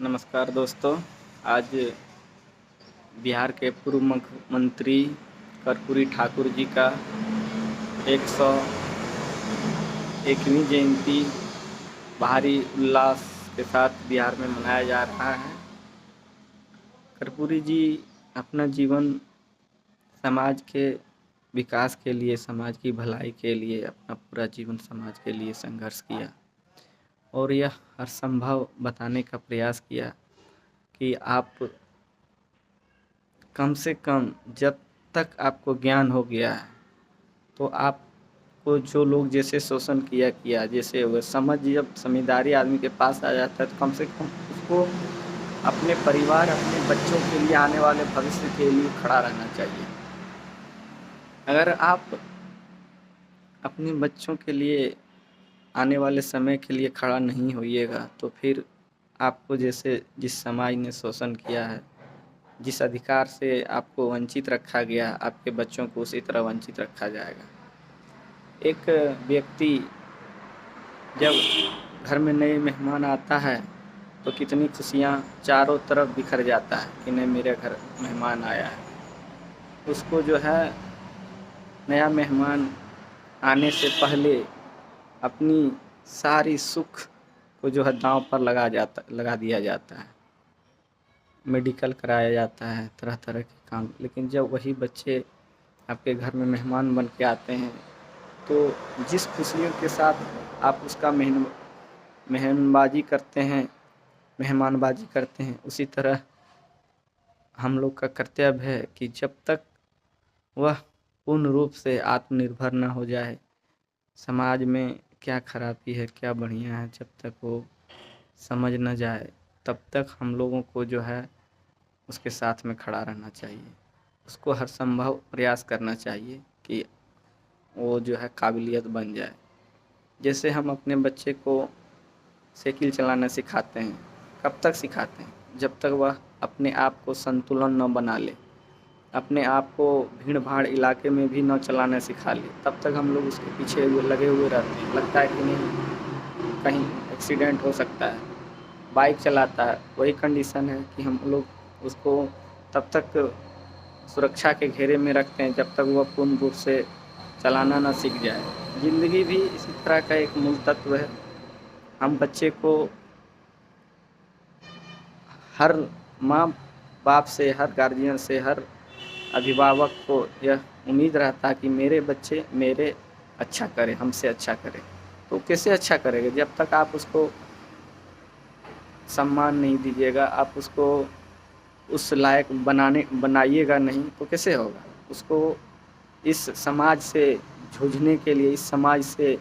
नमस्कार दोस्तों। आज बिहार के पूर्व मुख्यमंत्री कर्पूरी ठाकुर जी का 101वीं जयंती भारी उल्लास के साथ बिहार में मनाया जा रहा है। कर्पूरी जी अपना जीवन समाज के विकास के लिए, समाज की भलाई के लिए अपना पूरा जीवन समाज के लिए संघर्ष किया और यह हर संभव बताने का प्रयास किया कि आप कम से कम जब तक आपको ज्ञान हो गया है तो आपको जो लोग जैसे शोषण किया जैसे हुए जब समझदारी आदमी के पास आ जाता है तो कम से कम उसको अपने परिवार, अपने बच्चों के लिए, आने वाले भविष्य के लिए खड़ा रहना चाहिए। अगर आप अपने बच्चों के लिए, आने वाले समय के लिए खड़ा नहीं होइएगा तो फिर आपको जैसे जिस समाज ने शोषण किया है, जिस अधिकार से आपको वंचित रखा गया, आपके बच्चों को उसी तरह वंचित रखा जाएगा। एक व्यक्ति जब घर में नए मेहमान आता है तो कितनी खुशियाँ चारों तरफ बिखर जाता है कि नहीं, मेरे घर मेहमान आया है। उसको जो है नया मेहमान आने से पहले अपनी सारी सुख को जो है दांव पर लगा दिया जाता है। मेडिकल कराया जाता है, तरह तरह के काम। लेकिन जब वही बच्चे आपके घर में मेहमान बन के आते हैं तो जिस खुशियों के साथ आप उसका मेहमानबाजी करते हैं उसी तरह हम लोग का कर्तव्य है कि जब तक वह पूर्ण रूप से आत्मनिर्भर न हो जाए, समाज में क्या खराबी है क्या बढ़िया है, जब तक वो समझ न जाए तब तक हम लोगों को जो है उसके साथ में खड़ा रहना चाहिए। उसको हर संभव प्रयास करना चाहिए कि वो जो है काबिलियत बन जाए। जैसे हम अपने बच्चे को साइकिल चलाना सिखाते हैं, कब तक सिखाते हैं? जब तक वह अपने आप को संतुलन न बना ले, अपने आप को भीड़ भाड़ इलाके में भी न चलाना सिखा ले, तब तक हम लोग उसके पीछे लगे हुए रहते हैं। लगता है कि नहीं, कहीं एक्सीडेंट हो सकता है। बाइक चलाता है, वही कंडीशन है कि हम लोग उसको तब तक सुरक्षा के घेरे में रखते हैं जब तक वह पूर्ण रूप से चलाना ना सीख जाए। ज़िंदगी भी इसी तरह का एक मूल तत्व है। हम बच्चे को हर माँ बाप से, हर गार्जियन से, हर अभिभावक को यह उम्मीद रहता है कि मेरे बच्चे मेरे अच्छा करें, हमसे अच्छा करें। तो कैसे अच्छा करेगा? जब तक आप उसको सम्मान नहीं दीजिएगा, आप उसको उस लायक बनाइएगा नहीं तो कैसे होगा? उसको इस समाज से जूझने के लिए, इस समाज से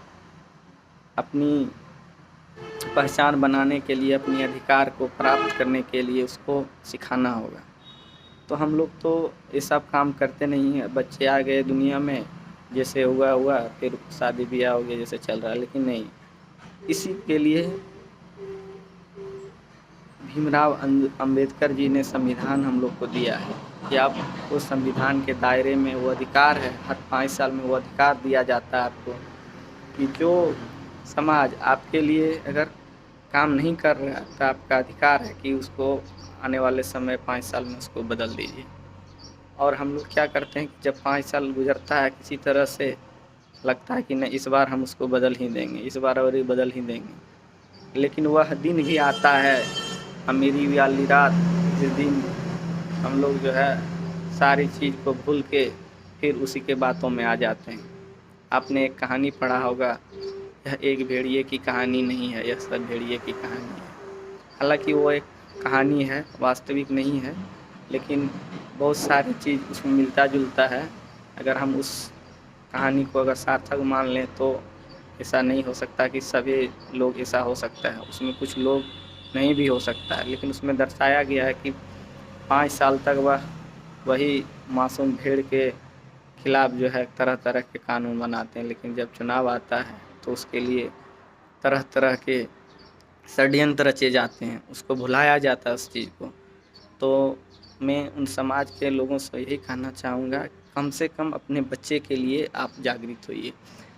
अपनी पहचान बनाने के लिए, अपने अधिकार को प्राप्त करने के लिए उसको सिखाना होगा। तो हम लोग तो ये सब काम करते नहीं हैं। बच्चे आ गए दुनिया में, जैसे हुआ फिर शादी ब्याह हो गया जैसे चल रहा है। लेकिन नहीं, इसी के लिए भीमराव अंबेडकर जी ने संविधान हम लोग को दिया है कि आप उस संविधान के दायरे में वो अधिकार है, हर 5 साल में वो अधिकार दिया जाता है आपको कि जो समाज आपके लिए अगर काम नहीं कर रहा है तो आपका अधिकार है कि उसको आने वाले समय 5 साल में उसको बदल दीजिए। और हम लोग क्या करते हैं कि जब 5 साल गुजरता है किसी तरह से लगता है कि नहीं, इस बार हम उसको बदल ही देंगे, इस बार और ये बदल ही देंगे। लेकिन वह दिन भी आता है, अमीरी वाली रात, जिस दिन हम लोग जो है सारी चीज़ को भूल के फिर उसी के बातों में आ जाते हैं। आपने एक कहानी पढ़ा होगा, यह एक भेड़िए की कहानी नहीं है, यह सब भेड़िए की कहानी है। हालांकि वो एक कहानी है, वास्तविक नहीं है, लेकिन बहुत सारी चीज़ उसमें मिलता जुलता है। अगर हम उस कहानी को अगर सार्थक मान लें तो ऐसा नहीं हो सकता कि सभी लोग ऐसा हो सकता है। उसमें कुछ लोग नहीं भी हो सकता है, लेकिन उसमें दर्शाया गया है कि 5 साल तक वह वही मासूम भेड़ के खिलाफ जो है तरह तरह के कानून बनाते हैं। लेकिन जब चुनाव आता है तो उसके लिए तरह तरह के षड्यंत्र रचे जाते हैं, उसको भुलाया जाता है उस चीज़ को। तो मैं उन समाज के लोगों से यही कहना चाहूँगा, कम से कम अपने बच्चे के लिए आप जागृत होइए,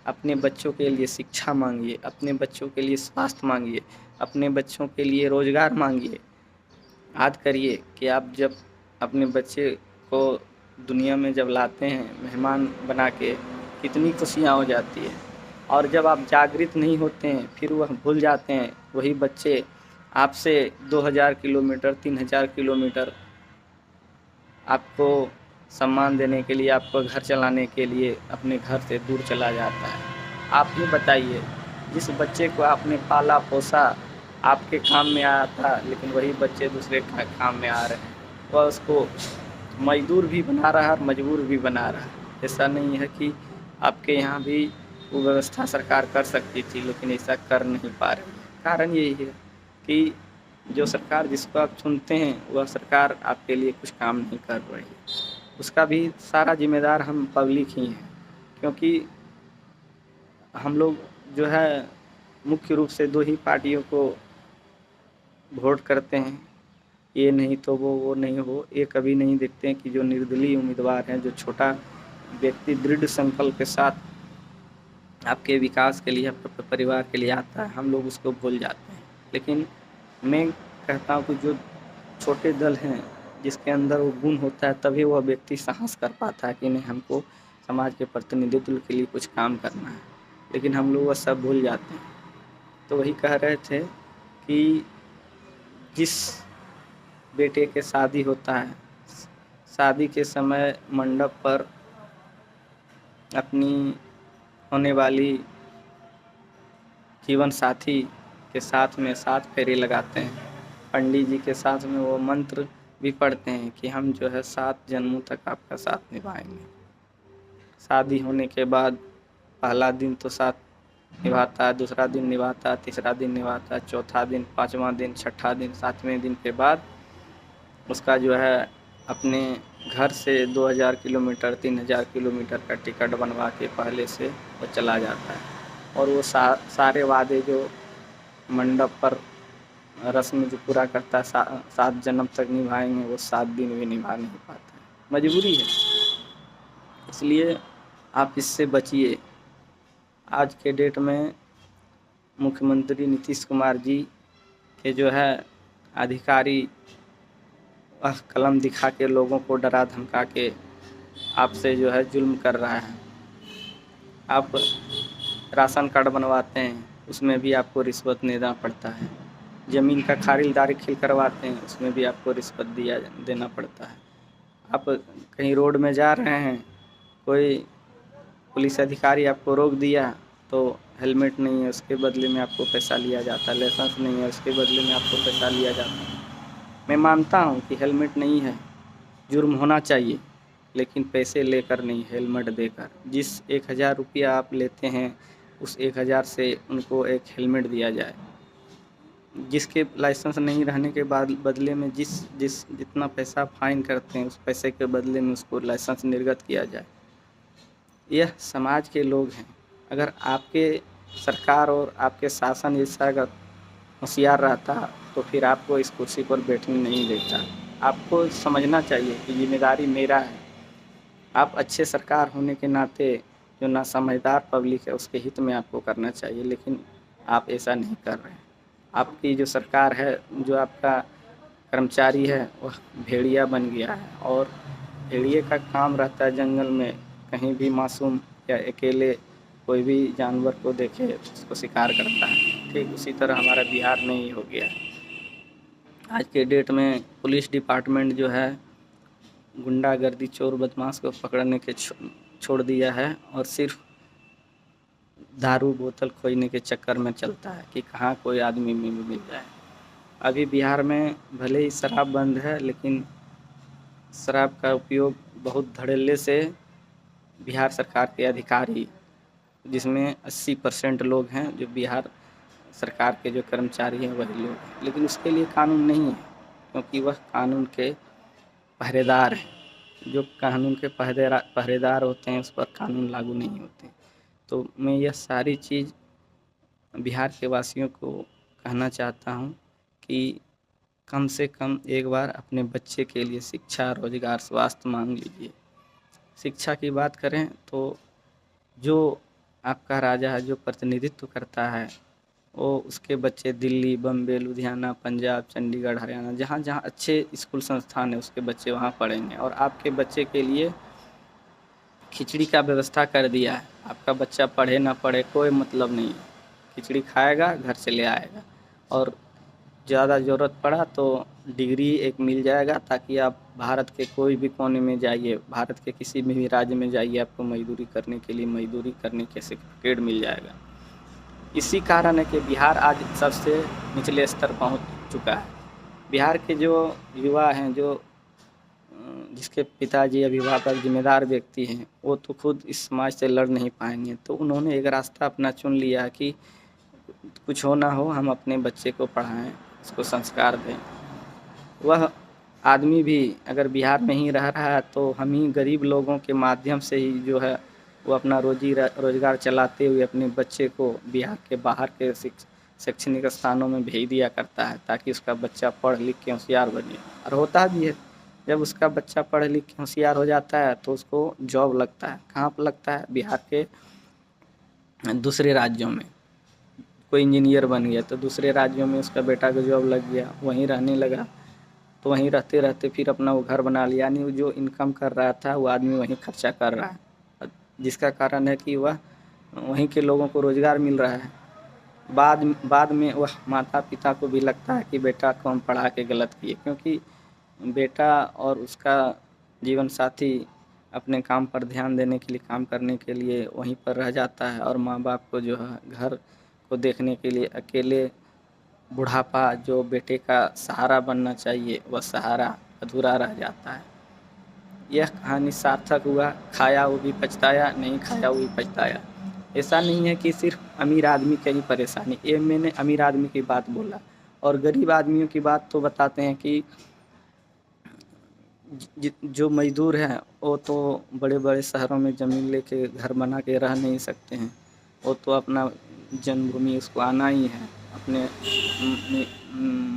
अपने बच्चों के लिए शिक्षा मांगिए, अपने बच्चों के लिए स्वास्थ्य मांगिए, अपने बच्चों के लिए रोज़गार मांगिए। याद करिए कि आप जब अपने बच्चे को दुनिया में जब लाते हैं मेहमान बना के, कितनी खुशियाँ हो जाती है। और जब आप जागृत नहीं होते हैं फिर वह भूल जाते हैं, वही बच्चे आपसे 2000 किलोमीटर 3000 किलोमीटर आपको सम्मान देने के लिए, आपको घर चलाने के लिए अपने घर से दूर चला जाता है। आप ही बताइए, जिस बच्चे को आपने पाला पोसा, आपके काम में आया था, लेकिन वही बच्चे दूसरे काम में आ रहे हैं। वह उसको मजदूर भी बना रहा है और मजबूर भी बना रहा है। ऐसा नहीं है कि आपके यहाँ भी वो व्यवस्था सरकार कर सकती थी, लेकिन ऐसा कर नहीं पा रही है। कारण यही है कि जो सरकार जिसको आप चुनते हैं वह सरकार आपके लिए कुछ काम नहीं कर रही है। उसका भी सारा जिम्मेदार हम पब्लिक ही हैं, क्योंकि हम लोग जो है मुख्य रूप से 2 ही पार्टियों को वोट करते हैं, ये नहीं तो वो नहीं हो। ये कभी नहीं देखते हैं कि जो निर्दलीय उम्मीदवार हैं, जो छोटा व्यक्ति दृढ़ संकल्प के साथ आपके विकास के लिए, आपके परिवार के लिए आता है, हम लोग उसको भूल जाते हैं। लेकिन मैं कहता हूँ कि जो छोटे दल हैं, जिसके अंदर वो गुण होता है, तभी वह व्यक्ति साहस कर पाता है कि नहीं, हमको समाज के प्रतिनिधित्व के लिए कुछ काम करना है। लेकिन हम लोग वह सब भूल जाते हैं। तो वही कह रहे थे कि जिस बेटे के शादी होता है, शादी के समय मंडप पर अपनी होने वाली जीवन साथी के साथ में 7 फेरे लगाते हैं। पंडित जी के साथ में वो मंत्र भी पढ़ते हैं कि हम जो है 7 जन्मों तक आपका साथ निभाएंगे। शादी होने के बाद पहला दिन तो साथ निभाता है, दूसरा दिन निभाता है, तीसरा दिन निभाता है, चौथा दिन, 5वां दिन, छठा दिन, 7वें दिन के बाद उसका जो है अपने घर से 2000 किलोमीटर 3000 किलोमीटर का टिकट बनवा के पहले से वो चला जाता है। और वो सारे वादे जो मंडप पर रस्म जो पूरा करता है, 7 जन्म तक निभाएंगे, वो 7 दिन भी निभा नहीं पाता है। मजबूरी है, इसलिए आप इससे बचिए। आज के डेट में मुख्यमंत्री नीतीश कुमार जी के जो है अधिकारी कलम दिखा के लोगों को डरा धमका के आपसे जो है जुल्म कर रहा है। आप राशन कार्ड बनवाते हैं, उसमें भी आपको रिश्वत देना पड़ता है। ज़मीन का खारिजदारी करवाते हैं, उसमें भी आपको रिश्वत देना पड़ता है। आप कहीं रोड में जा रहे हैं, कोई पुलिस अधिकारी आपको रोक दिया तो हेलमेट नहीं है, उसके बदले में आपको पैसा लिया जाता है। लाइसेंस नहीं है, उसके बदले में आपको पैसा लिया जाता है। मैं मानता हूँ कि हेलमेट नहीं है, जुर्म होना चाहिए, लेकिन पैसे लेकर नहीं, हेलमेट देकर। जिस 1000 रुपया आप लेते हैं, उस 1000 से उनको एक हेलमेट दिया जाए। जिसके लाइसेंस नहीं रहने के बाद बदले में जितना पैसा फाइन करते हैं, उस पैसे के बदले में उसको लाइसेंस निर्गत किया जाए। यह समाज के लोग हैं। अगर आपके सरकार और आपके शासन जैसा अगर होशियार रहता तो फिर आपको इस कुर्सी पर बैठने नहीं देता। आपको समझना चाहिए कि जिम्मेदारी मेरा है। आप अच्छे सरकार होने के नाते जो ना समझदार पब्लिक है उसके हित में आपको करना चाहिए, लेकिन आप ऐसा नहीं कर रहे हैं। आपकी जो सरकार है, जो आपका कर्मचारी है, वह भेड़िया बन गया है। और भेड़िए का काम रहता है जंगल में कहीं भी मासूम या अकेले कोई भी जानवर को देखे उसको शिकार करता है। ठीक उसी तरह हमारा बिहार में ही हो गया है। आज के डेट में पुलिस डिपार्टमेंट जो है गुंडागर्दी, चोर बदमाश को पकड़ने के छोड़ दिया है और सिर्फ दारू बोतल खोजने के चक्कर में चलता है कि कहाँ कोई आदमी मिल जाए। अभी बिहार में भले ही शराब बंद है, लेकिन शराब का उपयोग बहुत धड़ल्ले से बिहार सरकार के अधिकारी, जिसमें 80% लोग हैं जो बिहार सरकार के जो कर्मचारी हैं वही लोग हैं, लेकिन उसके लिए कानून नहीं है, क्योंकि वह कानून के पहरेदार हैं। जो कानून के पहरेदार होते हैं उस पर कानून लागू नहीं होते। तो मैं यह सारी चीज़ बिहार के वासियों को कहना चाहता हूँ कि कम से कम एक बार अपने बच्चे के लिए शिक्षा, रोजगार, स्वास्थ्य मांग लीजिए। शिक्षा की बात करें तो जो आपका राजा है, जो प्रतिनिधित्व करता है, वो उसके बच्चे दिल्ली, बम्बे, लुधियाना, पंजाब, चंडीगढ़, हरियाणा, जहाँ जहाँ अच्छे स्कूल संस्थान है उसके बच्चे वहाँ पढ़ेंगे। और आपके बच्चे के लिए खिचड़ी का व्यवस्था कर दिया है। आपका बच्चा पढ़े ना पढ़े कोई मतलब नहीं है, खिचड़ी खाएगा घर से ले आएगा। और ज़्यादा ज़रूरत पड़ा तो डिग्री एक मिल जाएगा, ताकि आप भारत के कोई भी कोने में जाइए, भारत के किसी भी राज्य में जाइए, आपको मज़दूरी करने के लिए मज़दूरी करने के सर्टिफिकेट मिल जाएगा। इसी कारण है कि बिहार आज सबसे निचले स्तर पहुंच चुका है। बिहार के जो युवा हैं, जो जिसके पिताजी अभिभावक जिम्मेदार व्यक्ति हैं, वो तो खुद इस समाज से लड़ नहीं पाएंगे, तो उन्होंने एक रास्ता अपना चुन लिया कि कुछ हो ना हो हम अपने बच्चे को पढ़ाएं, उसको संस्कार दें। वह आदमी भी अगर बिहार में ही रह रहा है तो हम ही गरीब लोगों के माध्यम से ही जो है वो अपना रोजगार चलाते हुए अपने बच्चे को बिहार के बाहर के शैक्षणिक स्थानों में भेज दिया करता है, ताकि उसका बच्चा पढ़ लिख के होशियार बने। और होता भी है, जब उसका बच्चा पढ़ लिख के होशियार हो जाता है तो उसको जॉब लगता है। कहाँ पर लगता है? बिहार के दूसरे राज्यों में। कोई इंजीनियर बन गया तो दूसरे राज्यों में उसका बेटा को जॉब लग गया, वहीं रहने लगा, तो वहीं रहते रहते फिर अपना वो घर बना लिया। यानी जो इनकम कर रहा था वो आदमी वहीं खर्चा कर रहा है, जिसका कारण है कि वह वहीं के लोगों को रोज़गार मिल रहा है। बाद में वह माता पिता को भी लगता है कि बेटा को हम पढ़ा के गलत किए, क्योंकि बेटा और उसका जीवन साथी अपने काम पर ध्यान देने के लिए, काम करने के लिए वहीं पर रह जाता है, और माँ बाप को जो है घर को देखने के लिए अकेले बुढ़ापा जो बेटे का सहारा बनना चाहिए वह सहारा अधूरा रह जाता है। यह कहानी सार्थक हुआ, खाया वो भी पछताया, नहीं खाया वो भी पछताया। ऐसा नहीं है कि सिर्फ अमीर आदमी की ही परेशानी, ये मैंने अमीर आदमी की बात बोला। और गरीब आदमियों की बात तो बताते हैं कि जो मज़दूर हैं वो तो बड़े बड़े शहरों में ज़मीन लेके घर बना के रह नहीं सकते हैं, वो तो अपना जन्मभूमि उसको आना ही है, अपने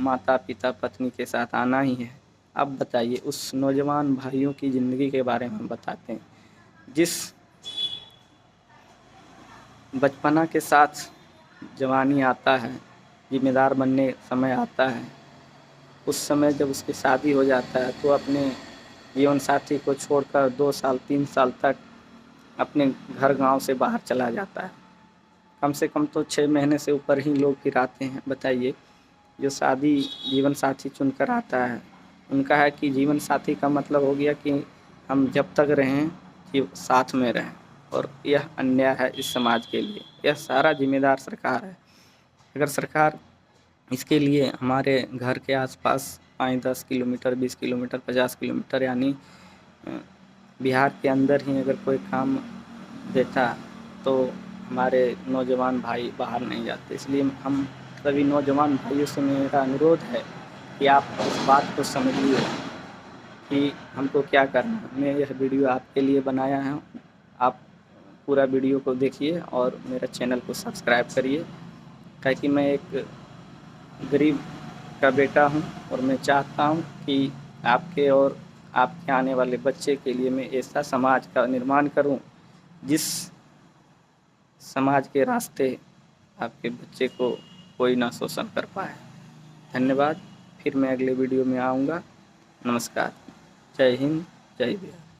माता पिता पत्नी के साथ आना ही है। अब बताइए उस नौजवान भाइयों की ज़िंदगी के बारे में हम बताते हैं, जिस बचपना के साथ जवानी आता है, जिम्मेदार बनने समय आता है, उस समय जब उसकी शादी हो जाता है तो अपने जीवन साथी को छोड़कर 2 साल 3 साल तक अपने घर गांव से बाहर चला जाता है। कम से कम तो 6 महीने से ऊपर ही लोग फिर आते हैं। बताइए, जो शादी जीवन साथी चुनकर आता है, उनका है कि जीवन साथी का मतलब हो गया कि हम जब तक रहें कि साथ में रहें, और यह अन्याय है इस समाज के लिए। यह सारा जिम्मेदार सरकार है। अगर सरकार इसके लिए हमारे घर के आसपास 5-10 किलोमीटर, 20 किलोमीटर, 50 किलोमीटर यानी बिहार के अंदर ही अगर कोई काम देता तो हमारे नौजवान भाई बाहर नहीं जाते। इसलिए हम सभी नौजवान भाइयों से मेरा अनुरोध है कि आप इस बात को समझिए कि हमको क्या करना है। मैं यह वीडियो आपके लिए बनाया है, आप पूरा वीडियो को देखिए और मेरा चैनल को सब्सक्राइब करिए, ताकि मैं एक गरीब का बेटा हूँ और मैं चाहता हूँ कि आपके और आपके आने वाले बच्चे के लिए मैं ऐसा समाज का निर्माण करूँ जिस समाज के रास्ते आपके बच्चे को कोई ना शोषण कर पाए। धन्यवाद। फिर मैं अगले वीडियो में आऊँगा। नमस्कार। जय हिंद, जय बिहार।